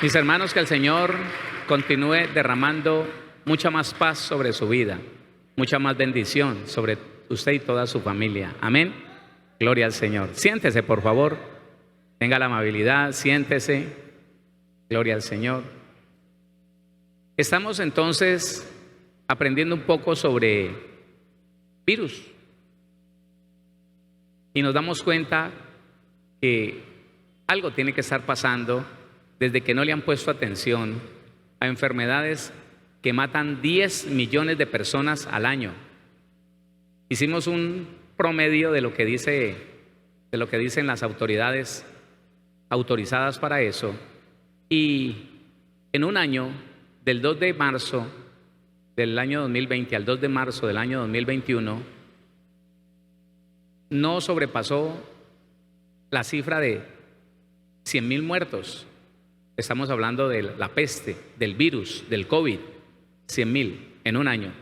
Mis hermanos, que el Señor continúe derramando mucha más paz sobre su vida, mucha más bendición sobre usted y toda su familia. Amén. Gloria al Señor. Siéntese, por favor. Tenga la amabilidad, siéntese. Gloria al Señor. Estamos entonces aprendiendo un poco sobre virus. Y nos damos cuenta que algo tiene que estar pasando desde que no le han puesto atención a enfermedades que matan 10 millones de personas al año. Hicimos un promedio de lo que dicen las autoridades autorizadas para eso, y en un año, del 2 de marzo del año 2020 al 2 de marzo del año 2021, no sobrepasó la cifra de 100,000 muertos. Estamos hablando de la peste, del virus, del COVID, 100,000 en un año.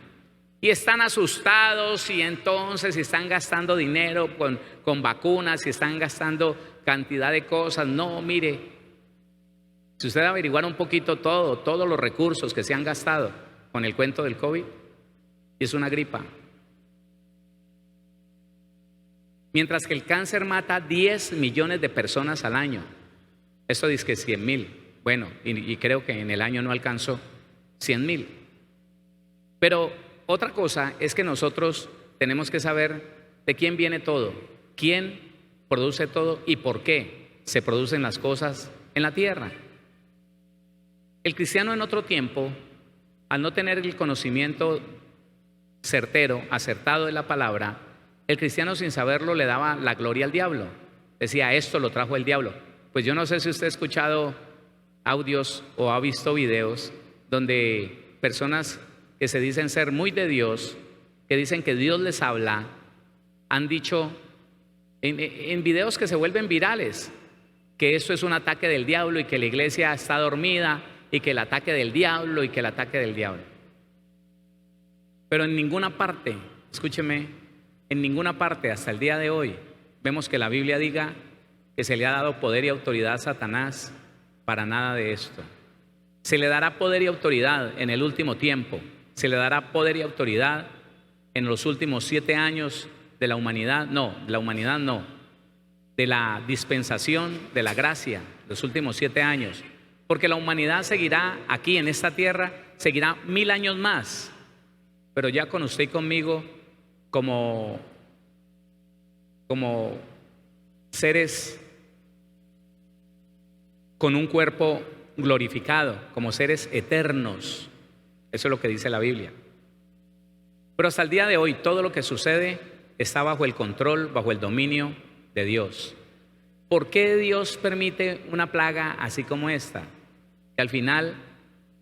Y están asustados y entonces están gastando dinero con vacunas y están gastando cantidad de cosas. No, mire, si usted averiguara un poquito todos los recursos que se han gastado con el cuento del COVID, es una gripa. Mientras que el cáncer mata 10 millones de personas al año. Eso dice que 100,000. Bueno, y creo que en el año no alcanzó 100,000. Pero otra cosa es que nosotros tenemos que saber de quién viene todo, quién produce todo y por qué se producen las cosas en la tierra. El cristiano en otro tiempo, al no tener el conocimiento certero, acertado de la palabra, el cristiano sin saberlo le daba la gloria al diablo. Decía, esto lo trajo el diablo. Pues yo no sé si usted ha escuchado audios o ha visto videos donde personas que se dicen ser muy de Dios, que dicen que Dios les habla, han dicho en videos que se vuelven virales, que esto es un ataque del diablo y que la iglesia está dormida y que el ataque del diablo y que el ataque del diablo. Pero en ninguna parte, escúcheme, en ninguna parte hasta el día de hoy vemos que la Biblia diga que se le ha dado poder y autoridad a Satanás para nada de esto. Se le dará poder y autoridad en el último tiempo. Se le dará poder y autoridad en los últimos 7 años de la humanidad. No, de la humanidad no. De la dispensación de la gracia, los últimos 7 años. Porque la humanidad seguirá aquí en esta tierra, seguirá 1000 años más. Pero ya con usted y conmigo como seres con un cuerpo glorificado, como seres eternos. Eso es lo que dice la Biblia. Pero hasta el día de hoy todo lo que sucede está bajo el control, bajo el dominio de Dios. ¿Por qué Dios permite una plaga así como esta? Que al final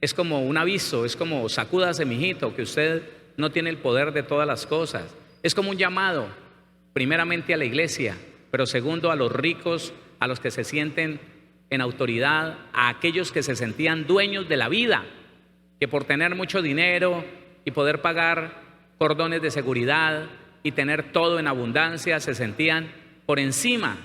es como un aviso, es como sacúdase, mijito, que usted no tiene el poder de todas las cosas. Es como un llamado, primeramente a la iglesia, pero segundo a los ricos, a los que se sienten en autoridad, a aquellos que se sentían dueños de la vida, que por tener mucho dinero y poder pagar cordones de seguridad y tener todo en abundancia, se sentían por encima,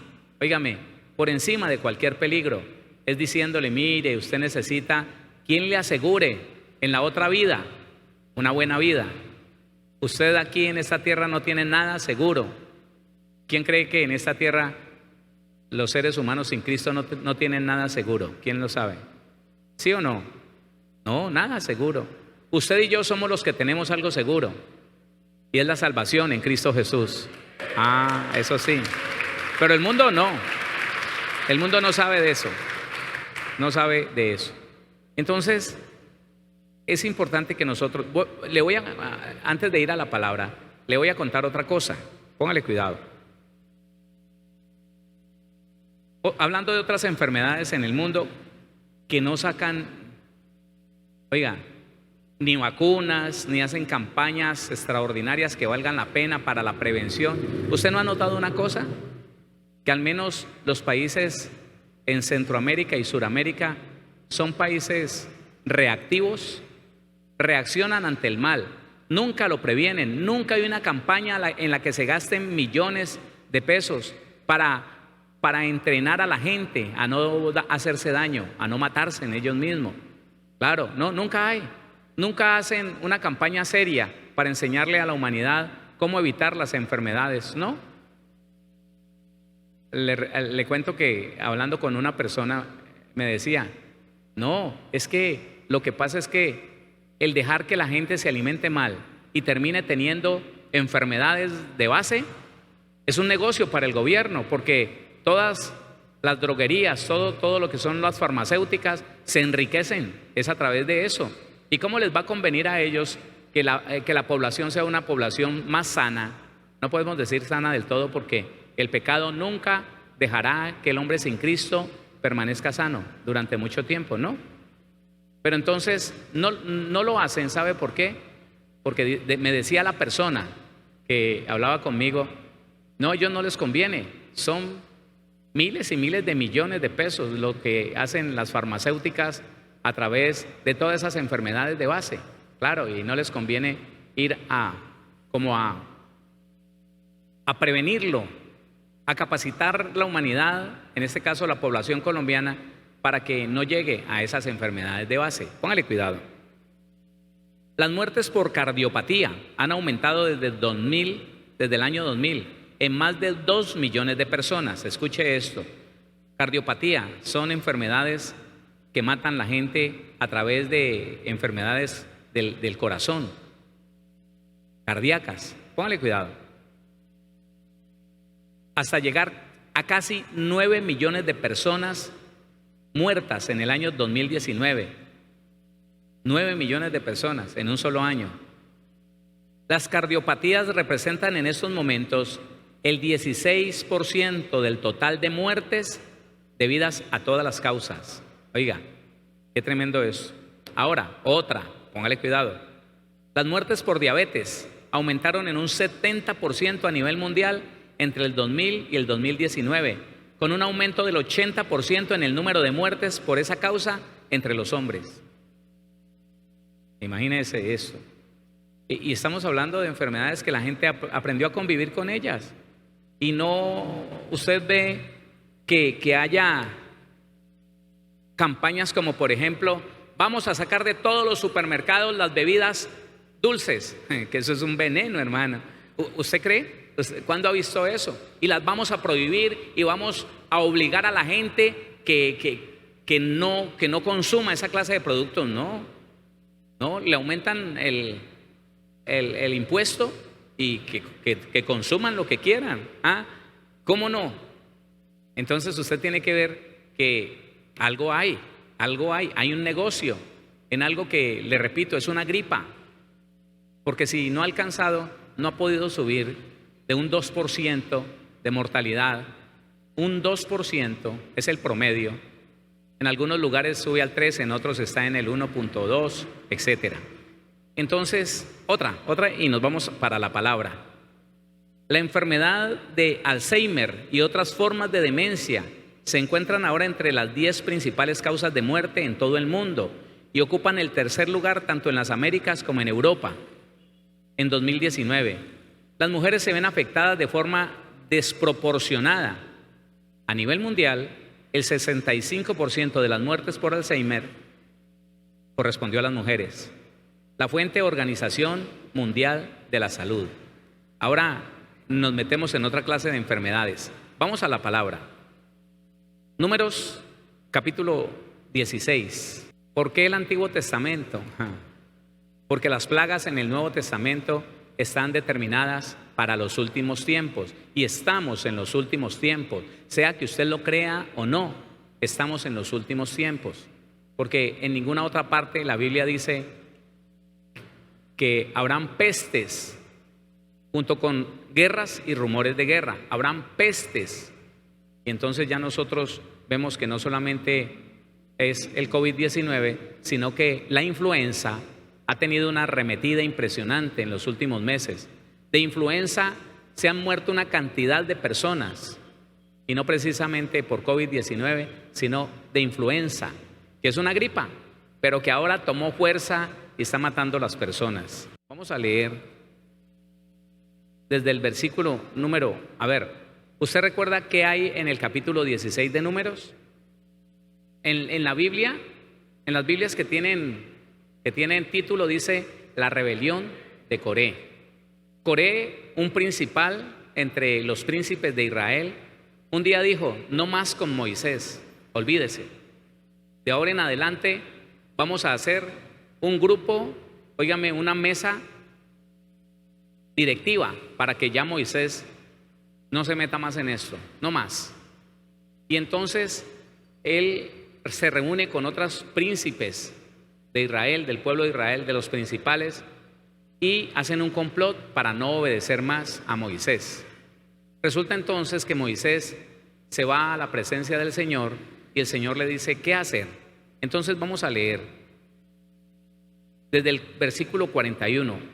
óigame, por encima de cualquier peligro. Es diciéndole, mire, usted necesita quien le asegure en la otra vida una buena vida. Usted aquí en esta tierra no tiene nada seguro. ¿Quién cree que en esta tierra los seres humanos sin Cristo no tienen nada seguro? ¿Quién lo sabe? ¿Sí o no? No, nada seguro. Usted y yo somos los que tenemos algo seguro, y es la salvación en Cristo Jesús. Ah, eso sí. Pero el mundo no. El mundo no sabe de eso. No sabe de eso. Entonces, es importante que nosotros, antes de ir a la palabra, le voy a contar otra cosa. Póngale cuidado. Hablando de otras enfermedades en el mundo que no sacan, oiga, ni vacunas, ni hacen campañas extraordinarias que valgan la pena para la prevención. ¿Usted no ha notado una cosa? Que al menos los países en Centroamérica y Suramérica son países reactivos, reaccionan ante el mal, nunca lo previenen, nunca hay una campaña en la que se gasten millones de pesos para para entrenar a la gente a no hacerse daño, a no matarse en ellos mismos. Claro, no, nunca hay. Nunca hacen una campaña seria para enseñarle a la humanidad cómo evitar las enfermedades, ¿no? Le cuento que hablando con una persona me decía, no, es que lo que pasa es que el dejar que la gente se alimente mal y termine teniendo enfermedades de base es un negocio para el gobierno, porque todas las droguerías, todo lo que son las farmacéuticas se enriquecen, es a través de eso. ¿Y cómo les va a convenir a ellos que la población sea una población más sana? No podemos decir sana del todo, porque el pecado nunca dejará que el hombre sin Cristo permanezca sano durante mucho tiempo, ¿no? Pero entonces no lo hacen, ¿sabe por qué? Porque me decía la persona que hablaba conmigo, no, a ellos no les conviene, son miles y miles de millones de pesos lo que hacen las farmacéuticas a través de todas esas enfermedades de base, claro, y no les conviene ir a prevenirlo, a capacitar la humanidad, en este caso la población colombiana, para que no llegue a esas enfermedades de base. Póngale cuidado. Las muertes por cardiopatía han aumentado desde el año 2000 en más de 2 millones de personas. Escuche esto. Cardiopatía son enfermedades que matan a la gente a través de enfermedades del corazón, cardíacas. Póngale cuidado. Hasta llegar a casi 9 millones de personas muertas en el año 2019. 9 millones de personas en un solo año. Las cardiopatías representan en estos momentos el 16% del total de muertes debidas a todas las causas. Oiga, qué tremendo es. Ahora, otra, póngale cuidado. Las muertes por diabetes aumentaron en un 70% a nivel mundial entre el 2000 y el 2019, con un aumento del 80% en el número de muertes por esa causa entre los hombres. Imagínese eso. Y estamos hablando de enfermedades que la gente aprendió a convivir con ellas. Y no, usted ve que haya campañas como, por ejemplo, vamos a sacar de todos los supermercados las bebidas dulces, que eso es un veneno, hermano. ¿Usted cree? ¿Cuándo ha visto eso? Y las vamos a prohibir y vamos a obligar a la gente que no consuma esa clase de productos. No, le aumentan el impuesto y que consuman lo que quieran. ¿Cómo no? Entonces usted tiene que ver que algo hay un negocio en algo que, le repito, es una gripa. Porque si no ha alcanzado, no ha podido subir de un 2% de mortalidad, un 2% es el promedio. En algunos lugares sube al 3, en otros está en el 1.2, etcétera. Entonces, otra, y nos vamos para la palabra. La enfermedad de Alzheimer y otras formas de demencia se encuentran ahora entre las 10 principales causas de muerte en todo el mundo y ocupan el tercer lugar tanto en las Américas como en Europa. En 2019, las mujeres se ven afectadas de forma desproporcionada. A nivel mundial, el 65% de las muertes por Alzheimer correspondió a las mujeres. La fuente Organización Mundial de la Salud. Ahora nos metemos en otra clase de enfermedades. Vamos a la palabra. Números, capítulo 16. ¿Por qué el Antiguo Testamento? Porque las plagas en el Nuevo Testamento están determinadas para los últimos tiempos, y estamos en los últimos tiempos, sea que usted lo crea o no, estamos en los últimos tiempos, porque en ninguna otra parte la Biblia dice que habrán pestes junto con guerras y rumores de guerra, habrán pestes. Y entonces ya nosotros vemos que no solamente es el COVID-19, sino que la influenza ha tenido una arremetida impresionante en los últimos meses. De influenza se han muerto una cantidad de personas, y no precisamente por COVID-19, sino de influenza, que es una gripa, pero que ahora tomó fuerza y está matando a las personas. Vamos a leer desde el versículo número, ¿Usted recuerda qué hay en el capítulo 16 de Números? En la Biblia, en las Biblias que tienen título, dice la rebelión de Coré. Coré, un principal entre los príncipes de Israel, un día dijo: no más con Moisés, olvídese. De ahora en adelante vamos a hacer un grupo, óigame, una mesa directiva para que ya Moisés no se meta más en esto, no más. Y entonces él se reúne con otros príncipes de Israel, del pueblo de Israel, de los principales, y hacen un complot para no obedecer más a Moisés. Resulta entonces que Moisés se va a la presencia del Señor y el Señor le dice: ¿qué hacer? Entonces vamos a leer desde el versículo 41.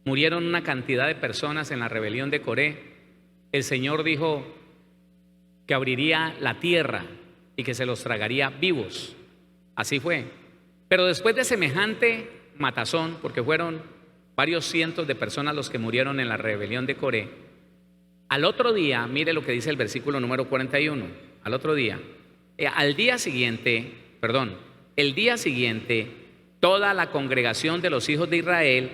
Murieron una cantidad de personas en la rebelión de Coré. El Señor dijo que abriría la tierra y que se los tragaría vivos. Así fue. Pero después de semejante matazón, porque fueron varios cientos de personas los que murieron en la rebelión de Coré, al otro día, mire lo que dice el versículo número 41, al otro día, el día siguiente, toda la congregación de los hijos de Israel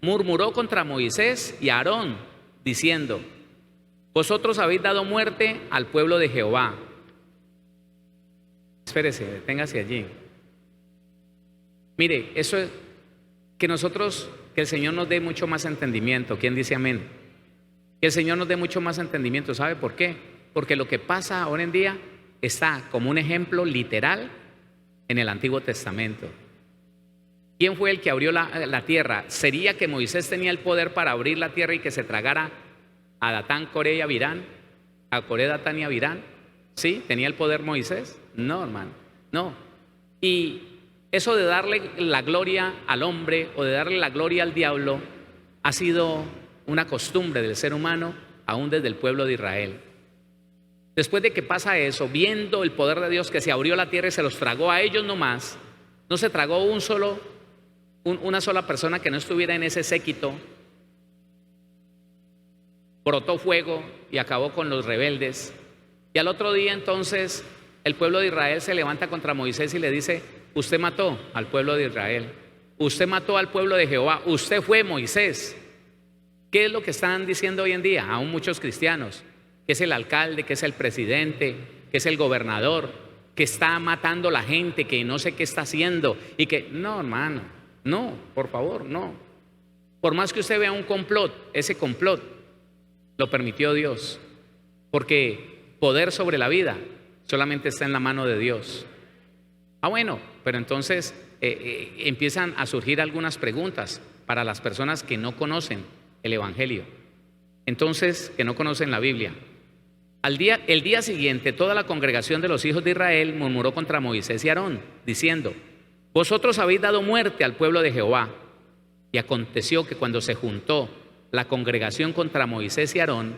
murmuró contra Moisés y Aarón, diciendo: vosotros habéis dado muerte al pueblo de Jehová. Espérese, deténgase allí. Mire, eso es que el Señor nos dé mucho más entendimiento. ¿Quién dice amén? Que el Señor nos dé mucho más entendimiento. ¿Sabe por qué? Porque lo que pasa ahora en día está como un ejemplo literal en el Antiguo Testamento. ¿Quién fue el que abrió la tierra? ¿Sería que Moisés tenía el poder para abrir la tierra y que se tragara a Datán, Coré y Abirán? ¿A Coré, Datán y Abirán? ¿Sí? ¿Tenía el poder Moisés? No, hermano, no. Y eso de darle la gloria al hombre o de darle la gloria al diablo ha sido una costumbre del ser humano, aún desde el pueblo de Israel. Después de que pasa eso, viendo el poder de Dios que se abrió la tierra y se los tragó a ellos nomás, no se tragó una sola persona que no estuviera en ese séquito, brotó fuego y acabó con los rebeldes. Y al otro día entonces el pueblo de Israel se levanta contra Moisés y le dice: usted mató al pueblo de Israel, usted mató al pueblo de Jehová, usted fue Moisés. ¿Qué es lo que están diciendo hoy en día? Aún muchos cristianos, que es el alcalde, que es el presidente, que es el gobernador, que está matando a la gente, que no sé qué está haciendo y que... No, hermano, no, por favor, no. Por más que usted vea un complot, ese complot lo permitió Dios, porque poder sobre la vida solamente está en la mano de Dios. Bueno, pero entonces empiezan a surgir algunas preguntas para las personas que no conocen el Evangelio, entonces que no conocen la Biblia. El día siguiente, toda la congregación de los hijos de Israel murmuró contra Moisés y Aarón, diciendo: vosotros habéis dado muerte al pueblo de Jehová. Y aconteció que cuando se juntó la congregación contra Moisés y Aarón,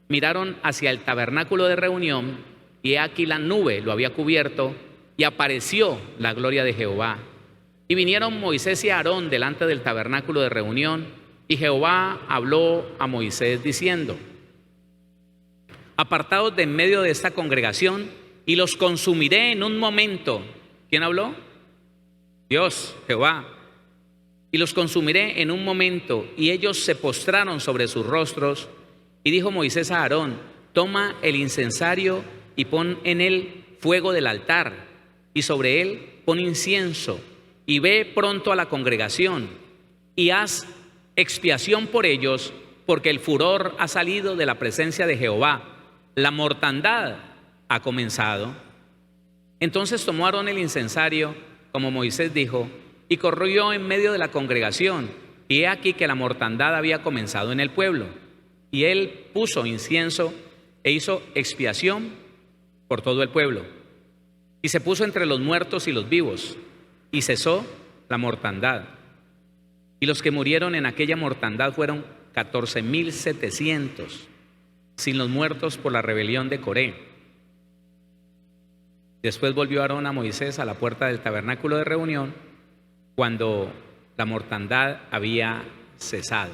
miraron hacia el tabernáculo de reunión, y he aquí la nube lo había cubierto, y apareció la gloria de Jehová. Y vinieron Moisés y Aarón delante del tabernáculo de reunión, y Jehová habló a Moisés diciendo: apartaos de en medio de esta congregación, y los consumiré en un momento. ¿Quién habló? Dios, Jehová. Y los consumiré en un momento. Y ellos se postraron sobre sus rostros. Y dijo Moisés a Aarón: toma el incensario y pon en él fuego del altar, y sobre él pon incienso, y ve pronto a la congregación, y haz expiación por ellos, porque el furor ha salido de la presencia de Jehová, la mortandad ha comenzado. Entonces tomó Aarón el incensario, como Moisés dijo, y corrió en medio de la congregación, y he aquí que la mortandad había comenzado en el pueblo. Y él puso incienso e hizo expiación por todo el pueblo. Y se puso entre los muertos y los vivos, y cesó la mortandad. Y los que murieron en aquella mortandad fueron 14,700, sin los muertos por la rebelión de Coré. Después volvió Aarón a Moisés a la puerta del tabernáculo de reunión, cuando la mortandad había cesado.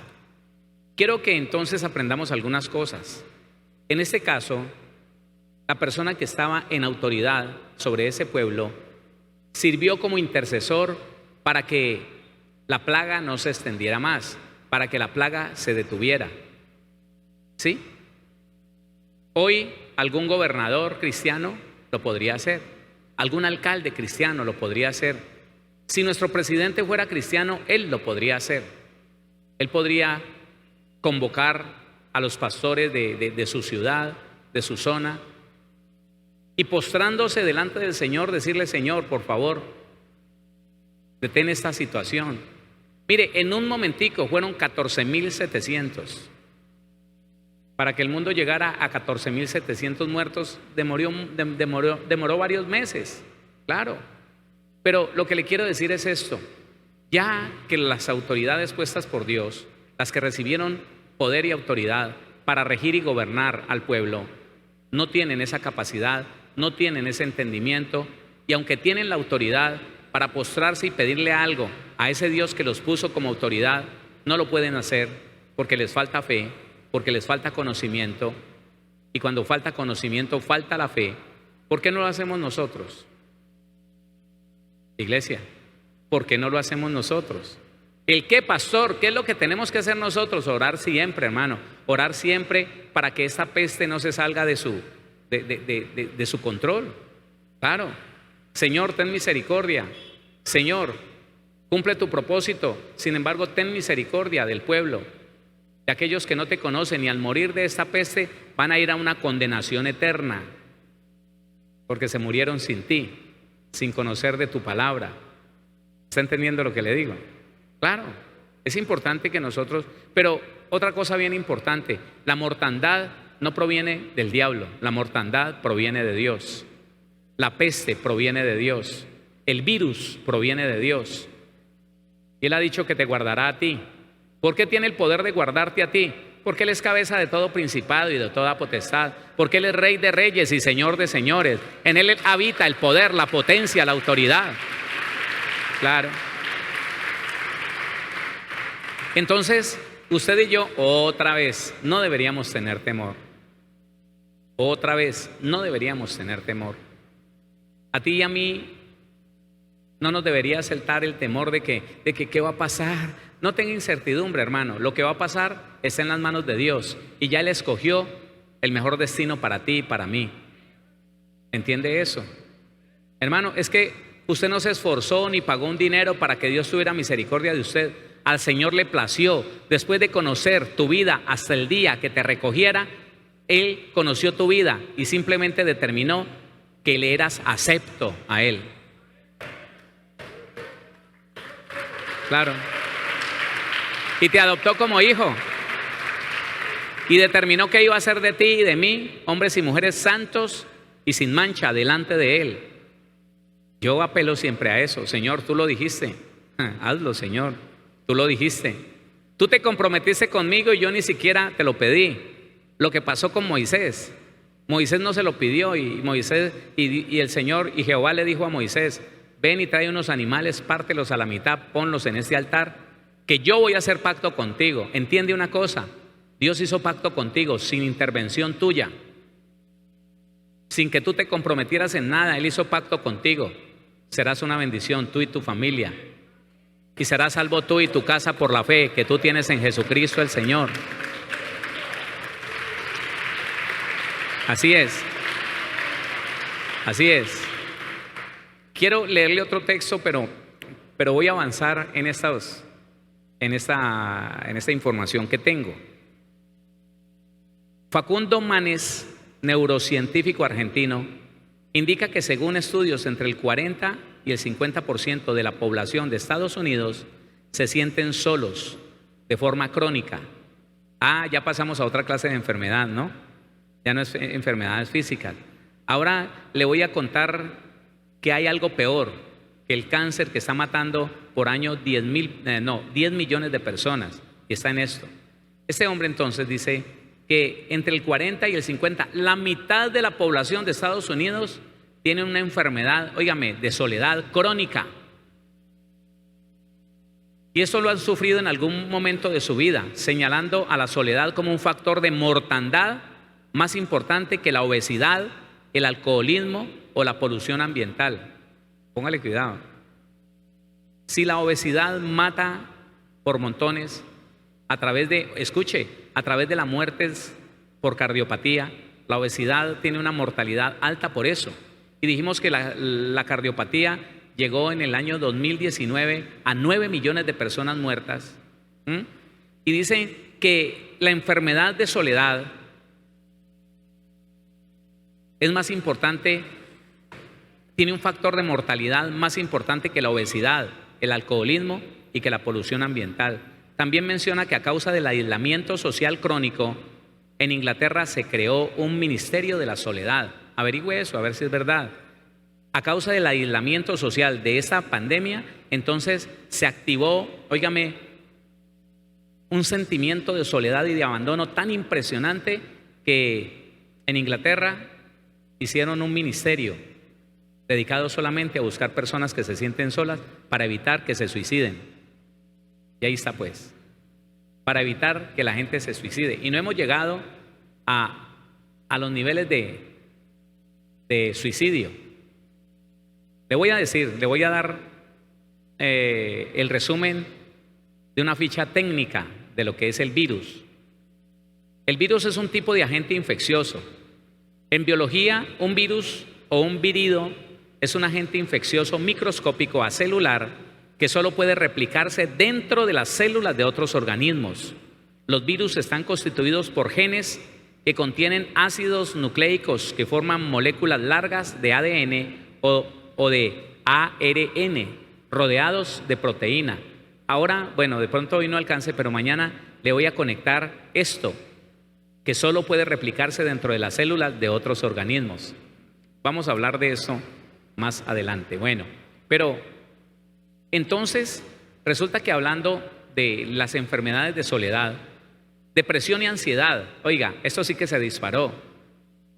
quiero que entonces aprendamos algunas cosas. En este caso, la persona que estaba en autoridad sobre ese pueblo sirvió como intercesor para que la plaga no se extendiera más, para que la plaga se detuviera. ¿Sí? Hoy algún gobernador cristiano lo podría hacer, algún alcalde cristiano lo podría hacer. Si nuestro presidente fuera cristiano, él lo podría hacer. Él podría convocar a los pastores de su ciudad, de su zona, y postrándose delante del Señor, decirle: Señor, por favor, detén esta situación. Mire, en un momentico fueron 14,700. Para que el mundo llegara a 14,700 muertos, demoró varios meses, claro. Pero lo que le quiero decir es esto: ya que las autoridades puestas por Dios, las que recibieron poder y autoridad para regir y gobernar al pueblo, no tienen esa capacidad, no tienen ese entendimiento, y aunque tienen la autoridad para postrarse y pedirle algo a ese Dios que los puso como autoridad, no lo pueden hacer porque les falta fe, porque les falta conocimiento, y cuando falta conocimiento, falta la fe. ¿Por qué no lo hacemos nosotros? Iglesia, ¿por qué no lo hacemos nosotros? ¿El qué, pastor? ¿Qué es lo que tenemos que hacer nosotros? Orar siempre, hermano, orar siempre para que esta peste no se salga de su control. Claro. Señor, ten misericordia. Señor, cumple tu propósito. Sin embargo, ten misericordia del pueblo, de aquellos que no te conocen, y al morir de esta peste van a ir a una condenación eterna, porque se murieron sin ti, sin conocer de tu palabra. ¿Está entendiendo lo que le digo? Claro, es importante que nosotros, pero otra cosa bien importante: la mortandad no proviene del diablo, la mortandad proviene de Dios. La peste proviene de Dios, el virus proviene de Dios. Y Él ha dicho que te guardará a ti. ¿Por qué tiene el poder de guardarte a ti? Porque Él es cabeza de todo principado y de toda potestad, porque Él es Rey de reyes y Señor de señores. En Él habita el poder, la potencia, la autoridad. Claro. Entonces, usted y yo, otra vez, no deberíamos tener temor. Otra vez, no deberíamos tener temor. A ti y a mí no nos debería asaltar el temor de que ¿qué va a pasar? No tenga incertidumbre, hermano. Lo que va a pasar está en las manos de Dios, y ya Él escogió el mejor destino para ti y para mí. ¿Entiende eso? Hermano, es que usted no se esforzó ni pagó un dinero para que Dios tuviera misericordia de usted. Al Señor le plació, después de conocer tu vida hasta el día que te recogiera, Él conoció tu vida y simplemente determinó que le eras acepto a Él. Claro. Y te adoptó como hijo. Y determinó que iba a hacer de ti y de mí hombres y mujeres santos y sin mancha delante de Él. Yo apelo siempre a eso. Señor, tú lo dijiste. Hazlo, Señor. Tú lo dijiste. Tú te comprometiste conmigo y yo ni siquiera te lo pedí. Lo que pasó con Moisés. Moisés no se lo pidió, y Moisés y el Señor y Jehová le dijo a Moisés: ven y trae unos animales, pártelos a la mitad, ponlos en este altar, que yo voy a hacer pacto contigo. Entiende una cosa: Dios hizo pacto contigo sin intervención tuya, sin que tú te comprometieras en nada. Él hizo pacto contigo. Serás una bendición, tú y tu familia, y serás salvo tú y tu casa por la fe que tú tienes en Jesucristo el Señor. Así es. Así es. Quiero leerle otro texto, pero voy a avanzar en esta información que tengo. Facundo Manes, neurocientífico argentino, indica que según estudios, entre el 40 y el 50% de la población de Estados Unidos se sienten solos de forma crónica. Ya pasamos a otra clase de enfermedad, ¿no? Ya no es enfermedades físicas. Ahora le voy a contar que hay algo peor que el cáncer, que está matando por año 10 millones de personas, y está en esto. Este hombre entonces dice que entre el 40 y el 50, la mitad de la población de Estados Unidos tiene una enfermedad, óigame, de soledad crónica. Y eso lo han sufrido en algún momento de su vida, señalando a la soledad como un factor de mortandad más importante que la obesidad, el alcoholismo o la polución ambiental. Póngale cuidado. Si la obesidad mata por montones a través de, escuche, a través de las muertes por cardiopatía, la obesidad tiene una mortalidad alta por eso. Y dijimos que la cardiopatía llegó en el año 2019 a 9 millones de personas muertas. Y dicen que la enfermedad de soledad es más importante, tiene un factor de mortalidad más importante que la obesidad, el alcoholismo y que la polución ambiental. También menciona que a causa del aislamiento social crónico, en Inglaterra se creó un ministerio de la soledad. Averigüe eso, a ver si es verdad. A causa del aislamiento social de esta pandemia, entonces se activó, óigame, un sentimiento de soledad y de abandono tan impresionante que en Inglaterra hicieron un ministerio dedicado solamente a buscar personas que se sienten solas para evitar que se suiciden. Y ahí está pues, para evitar que la gente se suicide. Y no hemos llegado a los niveles de suicidio. Le voy a decir, le voy a dar el resumen de una ficha técnica de lo que es el virus. El virus es un tipo de agente infeccioso. En biología, un virus o un virido es un agente infeccioso microscópico acelular que solo puede replicarse dentro de las células de otros organismos. Los virus están constituidos por genes que contienen ácidos nucleicos que forman moléculas largas de ADN o de ARN, rodeados de proteína. Ahora, bueno, de pronto hoy no alcance, pero mañana le voy a conectar esto, que solo puede replicarse dentro de las células de otros organismos. Vamos a hablar de eso más adelante. Bueno, pero entonces resulta que hablando de las enfermedades de soledad, depresión y ansiedad, oiga, esto sí que se disparó.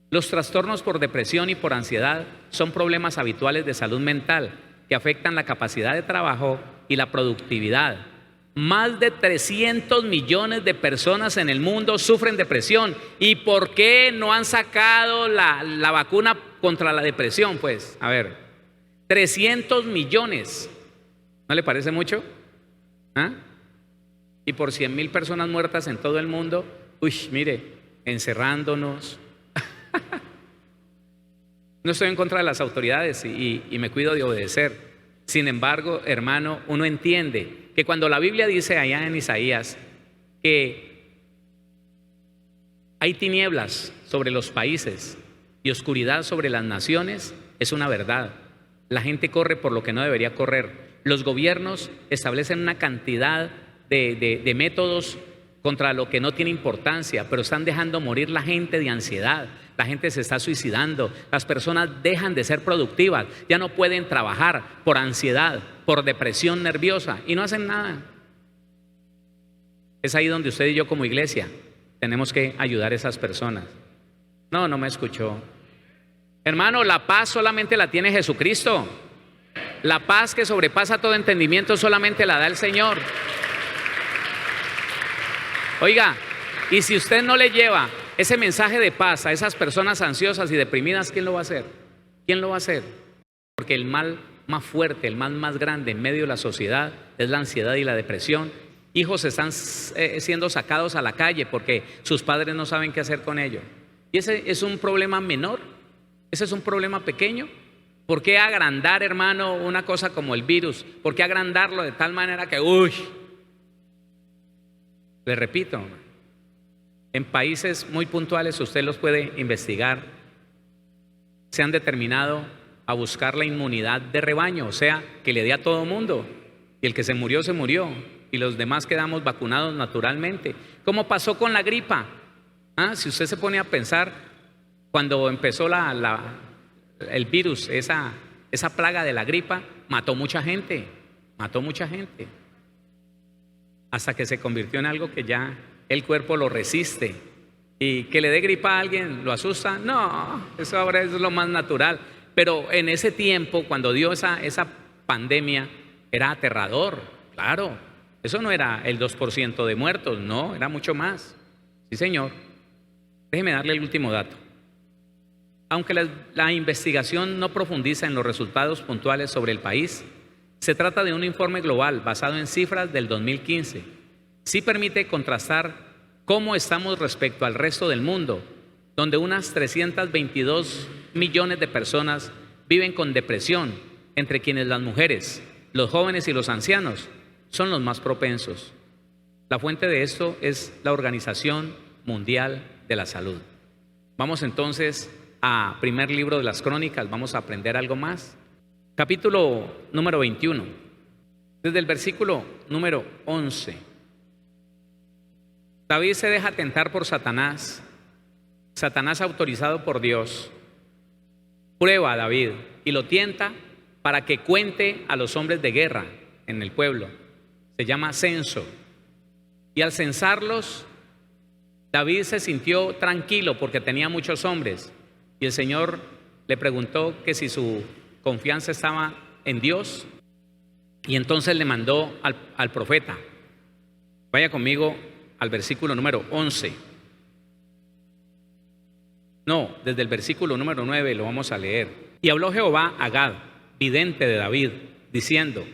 Los trastornos por depresión y por ansiedad son problemas habituales de salud mental que afectan la capacidad de trabajo y la productividad. Más de 300 millones de personas en el mundo sufren depresión. ¿Y por qué no han sacado la vacuna contra la depresión? Pues, a ver, 300 millones. ¿No le parece mucho? ¿Ah? Y por 100.000 personas muertas en todo el mundo, uy, mire, encerrándonos. No estoy en contra de las autoridades y me cuido de obedecer. Sin embargo, hermano, uno entiende que cuando la Biblia dice allá en Isaías que hay tinieblas sobre los países y oscuridad sobre las naciones, es una verdad. La gente corre por lo que no debería correr. Los gobiernos establecen una cantidad de métodos contra lo que no tiene importancia, pero están dejando morir la gente de ansiedad. La gente se está suicidando, las personas dejan de ser productivas, ya no pueden trabajar por ansiedad, por depresión nerviosa y no hacen nada. Es ahí donde usted y yo como iglesia tenemos que ayudar a esas personas. No me escuchó. Hermano, la paz solamente la tiene Jesucristo. La paz que sobrepasa todo entendimiento solamente la da el Señor. Oiga, y si usted no le lleva ese mensaje de paz a esas personas ansiosas y deprimidas, ¿quién lo va a hacer? ¿Quién lo va a hacer? Porque el mal más fuerte, el mal más grande en medio de la sociedad es la ansiedad y la depresión. Hijos están siendo sacados a la calle porque sus padres no saben qué hacer con ellos. Y ese es un problema menor, ese es un problema pequeño. ¿Por qué agrandar, hermano, una cosa como el virus? ¿Por qué agrandarlo de tal manera que, le repito, en países muy puntuales, usted los puede investigar, se han determinado a buscar la inmunidad de rebaño, o sea, que le dé a todo mundo. Y el que se murió, y los demás quedamos vacunados naturalmente. ¿Cómo pasó con la gripa? Si usted se pone a pensar, cuando empezó el virus, esa plaga de la gripa, mató mucha gente. Hasta que se convirtió en algo que ya el cuerpo lo resiste. Y que le dé gripa a alguien, ¿lo asusta? No, eso ahora es lo más natural. Pero en ese tiempo, cuando dio esa pandemia, era aterrador, claro. Eso no era el 2% de muertos, no, era mucho más. Sí, señor. Déjeme darle el último dato. Aunque la investigación no profundiza en los resultados puntuales sobre el país, se trata de un informe global basado en cifras del 2015. Sí permite contrastar cómo estamos respecto al resto del mundo, donde unas 322 millones de personas viven con depresión, entre quienes las mujeres, los jóvenes y los ancianos son los más propensos. La fuente de esto es la Organización Mundial de la Salud. Vamos entonces a primer libro de las Crónicas, vamos a aprender algo más. Capítulo número 21, desde el versículo número 11. David se deja tentar por Satanás. Satanás, autorizado por Dios, prueba a David y lo tienta para que cuente a los hombres de guerra en el pueblo. Se llama censo. Y al censarlos, David se sintió tranquilo porque tenía muchos hombres. Y el Señor le preguntó que si su confianza estaba en Dios. Y entonces le mandó al profeta. Vaya conmigo al versículo número 11. No, desde el versículo número 9 lo vamos a leer. Y habló Jehová a Gad, vidente de David, diciendo: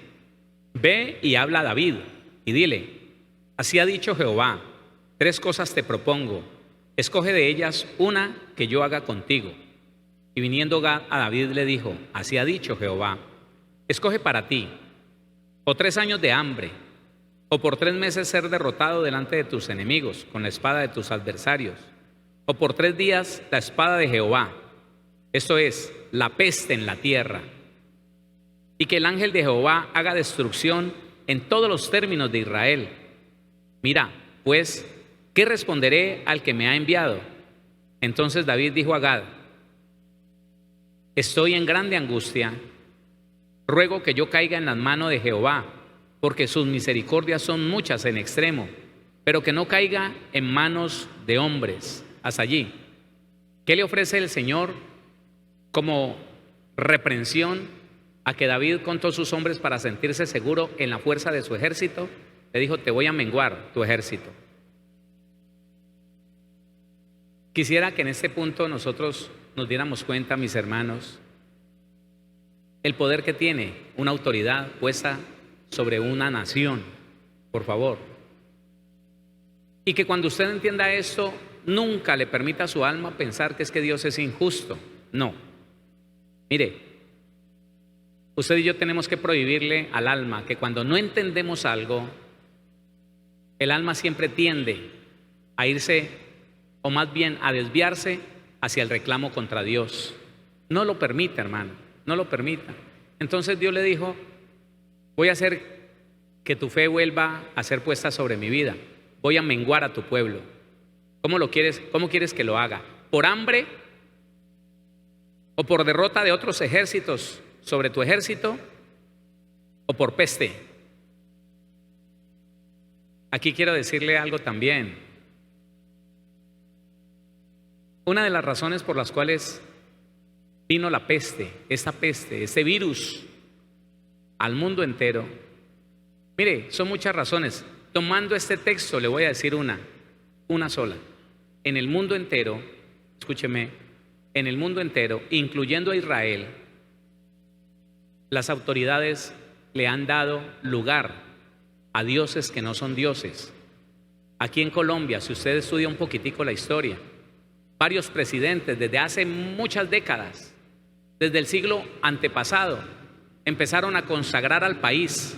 Ve y habla a David y dile: así ha dicho Jehová, 3 cosas te propongo, escoge de ellas una que yo haga contigo. Y viniendo Gad a David le dijo: así ha dicho Jehová, escoge para ti, o 3 años de hambre, o por 3 meses ser derrotado delante de tus enemigos con la espada de tus adversarios, o por 3 días la espada de Jehová, esto es, la peste en la tierra, y que el ángel de Jehová haga destrucción en todos los términos de Israel. Mira, pues, ¿qué responderé al que me ha enviado? Entonces David dijo a Gad: estoy en grande angustia, ruego que yo caiga en las manos de Jehová, porque sus misericordias son muchas en extremo, pero que no caiga en manos de hombres. Hasta allí. ¿Qué le ofrece el Señor como reprensión a que David contó sus hombres para sentirse seguro en la fuerza de su ejército? Le dijo: te voy a menguar tu ejército. Quisiera que en este punto nosotros nos diéramos cuenta, mis hermanos, el poder que tiene una autoridad puesta sobre una nación, por favor. Y que cuando usted entienda esto, nunca le permita a su alma pensar que es que Dios es injusto. No. Mire, usted y yo tenemos que prohibirle al alma que cuando no entendemos algo, el alma siempre tiende a irse, o más bien a desviarse hacia el reclamo contra Dios. No lo permita, hermano, no lo permita. Entonces Dios le dijo: voy a hacer que tu fe vuelva a ser puesta sobre mi vida. Voy a menguar a tu pueblo. ¿Cómo lo quieres? ¿Cómo quieres que lo haga? ¿Por hambre? ¿O por derrota de otros ejércitos sobre tu ejército? ¿O por peste? Aquí quiero decirle algo también. Una de las razones por las cuales vino la peste, este virus al mundo entero, mire, son muchas razones. Tomando este texto le voy a decir una sola. En el mundo entero, escúcheme, en el mundo entero, incluyendo a Israel, las autoridades le han dado lugar a dioses que no son dioses. Aquí en Colombia, si usted estudia un poquitico la historia, varios presidentes desde hace muchas décadas, desde el siglo antepasado, empezaron a consagrar al país,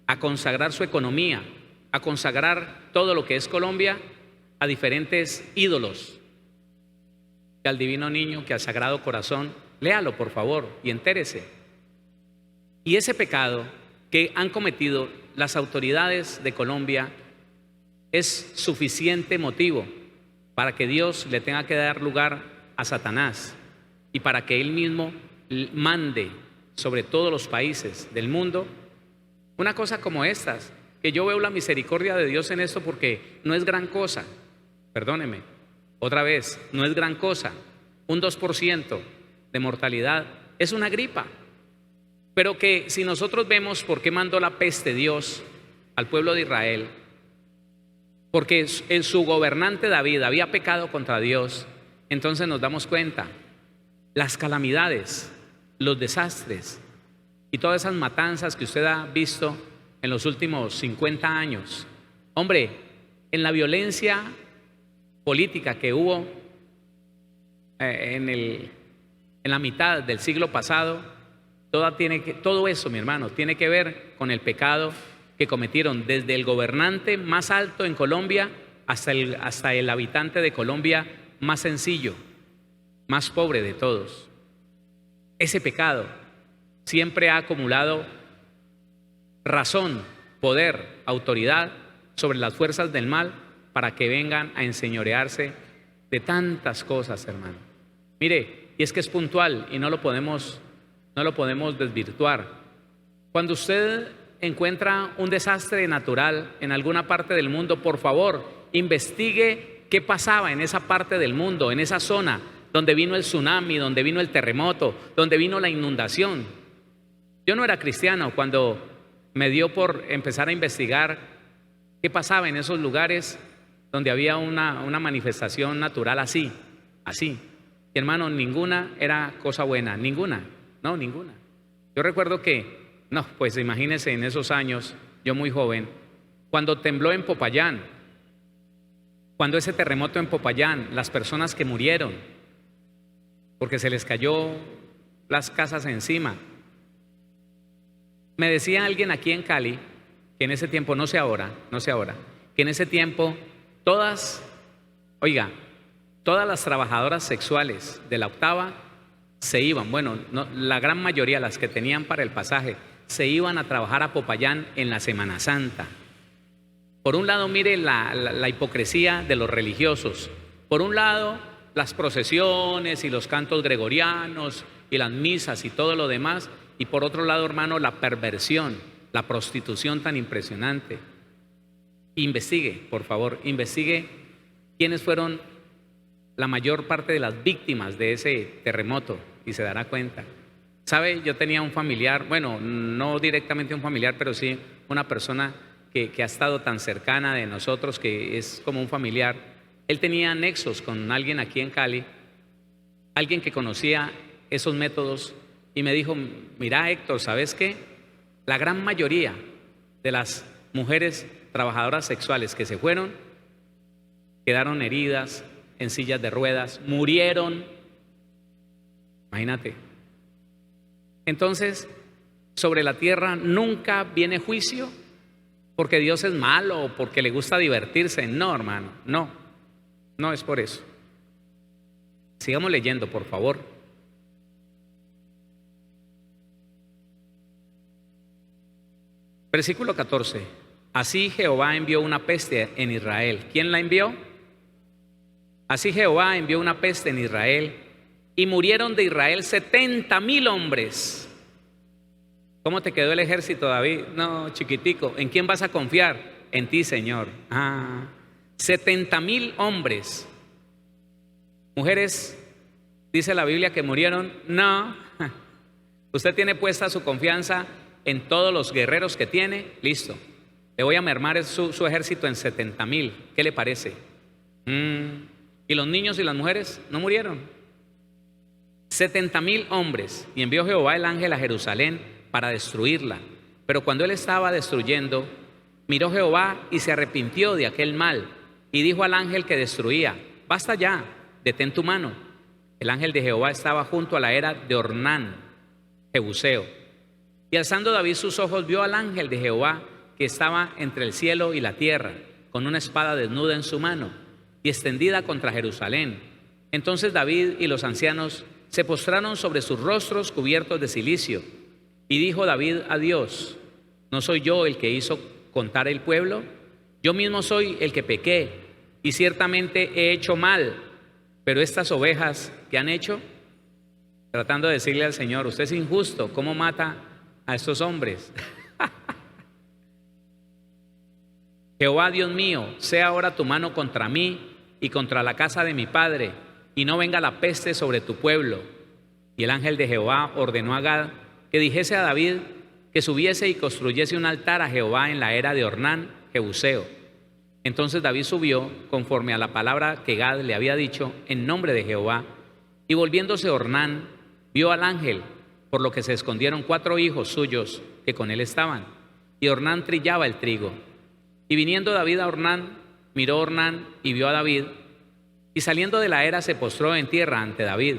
a consagrar su economía, a consagrar todo lo que es Colombia a diferentes ídolos, que al Divino Niño, que al Sagrado Corazón. Léalo, por favor, y entérese. Y ese pecado que han cometido las autoridades de Colombia es suficiente motivo para que Dios le tenga que dar lugar a Satanás y para que él mismo mande sobre todos los países del mundo una cosa como estas, que yo veo la misericordia de Dios en esto, porque no es gran cosa. Perdóneme, otra vez, no es gran cosa. Un 2% de mortalidad es una gripa, pero que si nosotros vemos por qué mandó la peste Dios al pueblo de Israel, porque en su gobernante David había pecado contra Dios, entonces nos damos cuenta, las calamidades, los desastres y todas esas matanzas que usted ha visto en los últimos 50 años. Hombre, en la violencia política que hubo en la mitad del siglo pasado, todo eso, mi hermano, tiene que ver con el pecado que cometieron desde el gobernante más alto en Colombia hasta el habitante de Colombia más sencillo, más pobre de todos. Ese pecado siempre ha acumulado razón, poder, autoridad sobre las fuerzas del mal para que vengan a enseñorearse de tantas cosas, hermano. Mire, y es que es puntual y no lo podemos desvirtuar. Cuando usted encuentra un desastre natural en alguna parte del mundo, por favor, investigue qué pasaba en esa parte del mundo, en esa zona donde vino el tsunami, donde vino el terremoto, donde vino la inundación. Yo no era cristiano cuando me dio por empezar a investigar qué pasaba en esos lugares donde había una manifestación natural así. Y hermano, ninguna era cosa buena, ninguna. Yo recuerdo que, pues imagínense en esos años, yo muy joven, cuando tembló en Popayán, cuando ese terremoto en Popayán, las personas que murieron, porque se les cayó las casas encima. Me decía alguien aquí en Cali, que en ese tiempo, no sé ahora, que en ese tiempo todas las trabajadoras sexuales de la octava se iban, la gran mayoría, las que tenían para el pasaje, se iban a trabajar a Popayán en la Semana Santa. Por un lado, mire la hipocresía de los religiosos. Por un lado, las procesiones y los cantos gregorianos y las misas y todo lo demás. Y por otro lado, hermano, la perversión, la prostitución tan impresionante. Investigue, por favor, investigue quiénes fueron la mayor parte de las víctimas de ese terremoto y se dará cuenta. ¿Sabe? Yo tenía un familiar, no directamente un familiar, pero sí una persona que ha estado tan cercana de nosotros, que es como un familiar. Él tenía nexos con alguien aquí en Cali, alguien que conocía esos métodos, y me dijo: mira, Héctor, ¿sabes qué? La gran mayoría de las mujeres trabajadoras sexuales que se fueron quedaron heridas, en sillas de ruedas, murieron. Imagínate. Entonces, sobre la tierra nunca viene juicio porque Dios es malo o porque le gusta divertirse. No, hermano, no es por eso. Sigamos leyendo, por favor. Versículo 14. Así Jehová envió una peste en Israel. ¿Quién la envió? Así Jehová envió una peste en Israel y murieron de Israel 70,000 hombres. ¿Cómo te quedó el ejército, David? No, chiquitico. ¿En quién vas a confiar? En ti, Señor. 70,000 hombres. Mujeres, dice la Biblia que murieron. No. Usted tiene puesta su confianza en todos los guerreros que tiene. Listo. Le voy a mermar su ejército en 70,000. ¿Qué le parece? ¿Y los niños y las mujeres no murieron? 70,000 hombres. Y envió Jehová el ángel a Jerusalén para destruirla. Pero cuando él estaba destruyendo, miró Jehová y se arrepintió de aquel mal. Y dijo al ángel que destruía: basta ya, detén tu mano. El ángel de Jehová estaba junto a la era de Ornán, Jebuseo. Y alzando David sus ojos, vio al ángel de Jehová que estaba entre el cielo y la tierra, con una espada desnuda en su mano y extendida contra Jerusalén. Entonces David y los ancianos se postraron sobre sus rostros cubiertos de cilicio. Y dijo David a Dios: ¿no soy yo el que hizo contar el pueblo? Yo mismo soy el que pequé, y ciertamente he hecho mal. Pero estas ovejas, ¿qué han hecho? Tratando de decirle al Señor: usted es injusto, ¿cómo mata a estos hombres? Jehová, Dios mío, sea ahora tu mano contra mí y contra la casa de mi padre, y no venga la peste sobre tu pueblo. Y el ángel de Jehová ordenó a Gad que dijese a David: que subiese y construyese un altar a Jehová en la era de Ornán, Jebuseo. Entonces David subió, conforme a la palabra que Gad le había dicho, en nombre de Jehová, y volviéndose Ornán, vio al ángel, por lo que se escondieron 4 hijos suyos que con él estaban, y Ornán trillaba el trigo. Y viniendo David a Ornán, miró Ornán y vio a David, y saliendo de la era se postró en tierra ante David.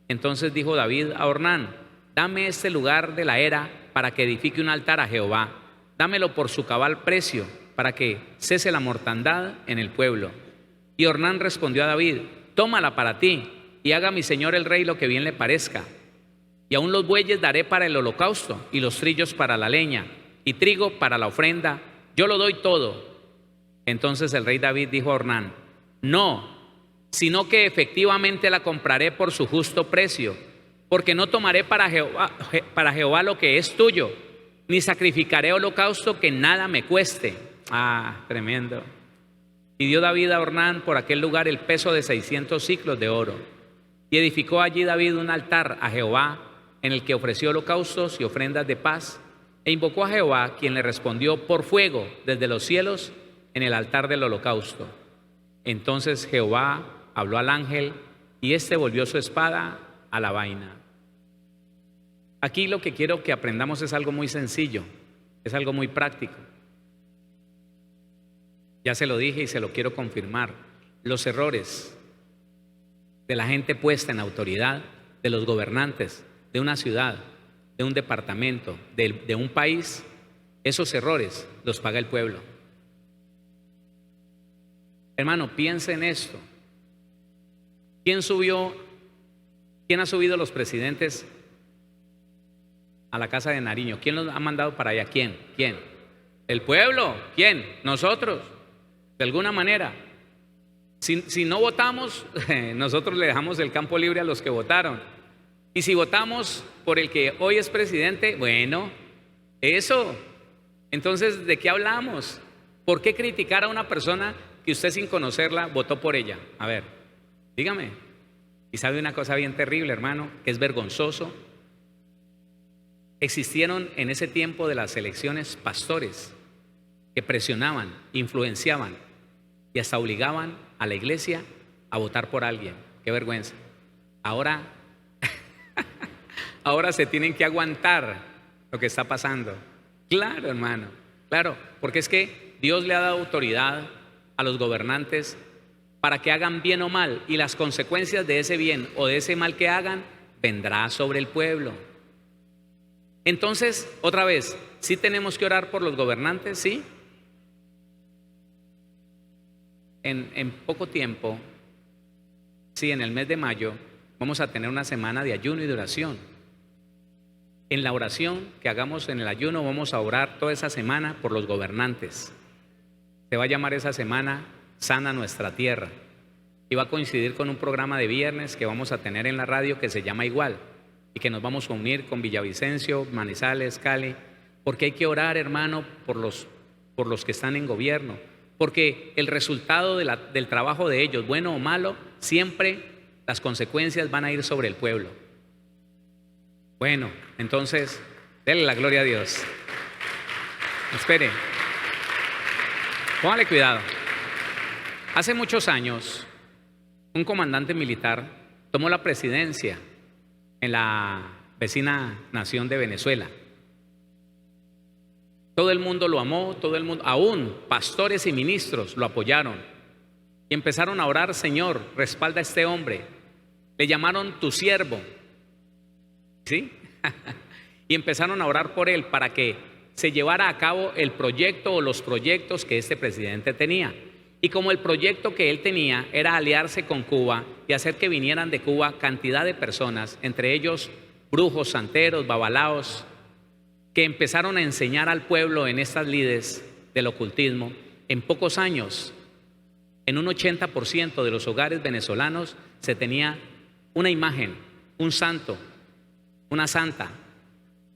Entonces dijo David a Ornán: dame este lugar de la era para que edifique un altar a Jehová, dámelo por su cabal precio, para que cese la mortandad en el pueblo. Y Ornán respondió a David: tómala para ti, y haga mi señor el rey lo que bien le parezca. Y aún los bueyes daré para el holocausto, y los trillos para la leña, y trigo para la ofrenda, yo lo doy todo. Entonces el rey David dijo a Ornán: no, sino que efectivamente la compraré por su justo precio, porque no tomaré para Jehová lo que es tuyo, ni sacrificaré holocausto que nada me cueste. Tremendo. Y dio David a Ornán por aquel lugar el peso de 600 siclos de oro. Y edificó allí David un altar a Jehová, en el que ofreció holocaustos y ofrendas de paz, e invocó a Jehová, quien le respondió por fuego desde los cielos en el altar del holocausto. Entonces Jehová habló al ángel, y éste volvió su espada a la vaina. Aquí lo que quiero que aprendamos es algo muy sencillo, es algo muy práctico. Ya se lo dije y se lo quiero confirmar. Los errores de la gente puesta en autoridad, de los gobernantes, de una ciudad, de un departamento, de un país, esos errores los paga el pueblo. Hermano, piense en esto. ¿Quién ha subido los presidentes a la casa de Nariño? ¿Quién los ha mandado para allá? ¿Quién? ¿El pueblo? ¿Quién? Nosotros. De alguna manera. Si no votamos, nosotros le dejamos el campo libre a los que votaron. Y si votamos por el que hoy es presidente, bueno, eso. Entonces, ¿de qué hablamos? ¿Por qué criticar a una persona que usted sin conocerla votó por ella? A ver, dígame. Y sabe una cosa bien terrible, hermano, que es vergonzoso. Existieron en ese tiempo de las elecciones pastores que presionaban, influenciaban y hasta obligaban a la iglesia a votar por alguien. Qué vergüenza. Ahora se tienen que aguantar lo que está pasando. Claro, hermano, claro, porque es que Dios le ha dado autoridad a los gobernantes para que hagan bien o mal, y las consecuencias de ese bien o de ese mal que hagan vendrá sobre el pueblo. Entonces, otra vez, ¿sí tenemos que orar por los gobernantes? Sí. En poco tiempo, sí, en el mes de mayo, vamos a tener una semana de ayuno y de oración. En la oración que hagamos en el ayuno, vamos a orar toda esa semana por los gobernantes. Se va a llamar esa semana Sana Nuestra Tierra, y va a coincidir con un programa de viernes que vamos a tener en la radio que se llama igual, y que nos vamos a unir con Villavicencio, Manizales, Cali, porque hay que orar, hermano, por los que están en gobierno, porque el resultado del trabajo de ellos, bueno o malo, siempre las consecuencias van a ir sobre el pueblo. Bueno, entonces, denle la gloria a Dios. Espere, póngale cuidado. Hace muchos años, un comandante militar tomó la presidencia en la vecina nación de Venezuela. Todo el mundo lo amó, todo el mundo, aún pastores y ministros lo apoyaron y empezaron a orar: Señor, respalda a este hombre. Le llamaron tu siervo, ¿sí? Y empezaron a orar por él para que se llevara a cabo el proyecto o los proyectos que este presidente tenía. Y como el proyecto que él tenía era aliarse con Cuba y hacer que vinieran de Cuba cantidad de personas, entre ellos brujos, santeros, babalaos, que empezaron a enseñar al pueblo en estas lides del ocultismo, en pocos años, en un 80% de los hogares venezolanos se tenía una imagen, un santo, una santa,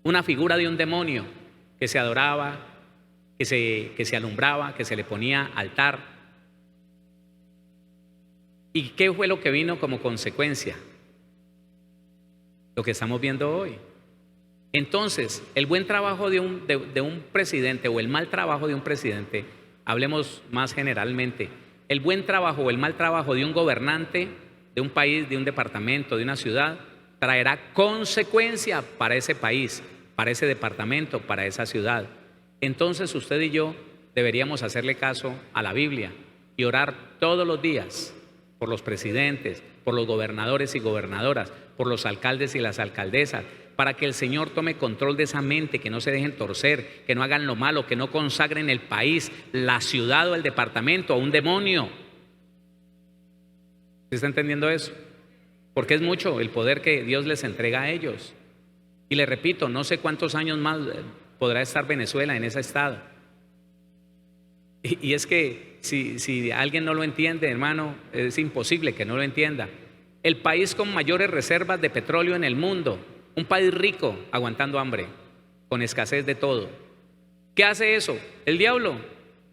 una figura de un demonio que se adoraba, que se alumbraba, que se le ponía altar. ¿Y qué fue lo que vino como consecuencia? Lo que estamos viendo hoy. Entonces, el buen trabajo de un presidente o el mal trabajo de un presidente, hablemos más generalmente, el buen trabajo o el mal trabajo de un gobernante de un país, de un departamento, de una ciudad, traerá consecuencia para ese país, para ese departamento, para esa ciudad. Entonces usted y yo deberíamos hacerle caso a la Biblia y orar todos los días por los presidentes, por los gobernadores y gobernadoras, por los alcaldes y las alcaldesas, para que el Señor tome control de esa mente, que no se dejen torcer, que no hagan lo malo, que no consagren el país, la ciudad o el departamento a un demonio. ¿Se está entendiendo eso? Porque es mucho el poder que Dios les entrega a ellos. Y le repito, no sé cuántos años más podrá estar Venezuela en ese estado. Y es que si alguien no lo entiende, hermano, es imposible que no lo entienda. El país con mayores reservas de petróleo en el mundo, un país rico aguantando hambre, con escasez de todo. ¿Qué hace eso? El diablo.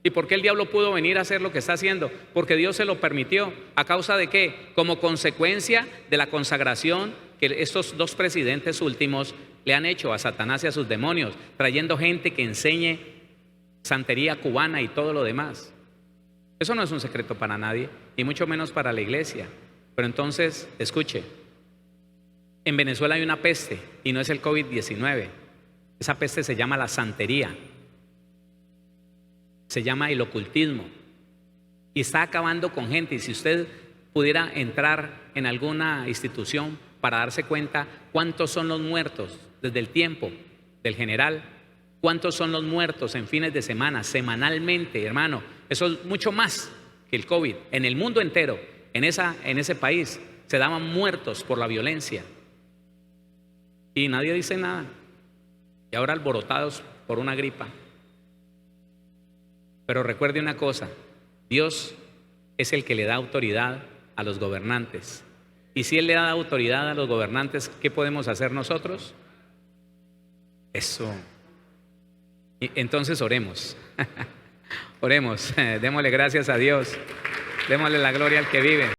¿Y por qué el diablo pudo venir a hacer lo que está haciendo? Porque Dios se lo permitió. ¿A causa de qué? Como consecuencia de la consagración que estos dos presidentes últimos le han hecho a Satanás y a sus demonios, trayendo gente que enseñe santería cubana y todo lo demás. Eso no es un secreto para nadie, y mucho menos para la iglesia. Pero entonces, escuche, en Venezuela hay una peste y no es el COVID-19. Esa peste se llama la santería, se llama el ocultismo y está acabando con gente. Y si usted pudiera entrar en alguna institución para darse cuenta cuántos son los muertos desde el tiempo del general, cuántos son los muertos en fines de semana, semanalmente, hermano, eso es mucho más que el COVID. En el mundo entero, en ese país, se daban muertos por la violencia y nadie dice nada. Y ahora alborotados por una gripa. Pero recuerde una cosa, Dios es el que le da autoridad a los gobernantes. Y si Él le da autoridad a los gobernantes, ¿qué podemos hacer nosotros? Eso. Y entonces oremos. Oremos, démosle gracias a Dios, démosle la gloria al que vive.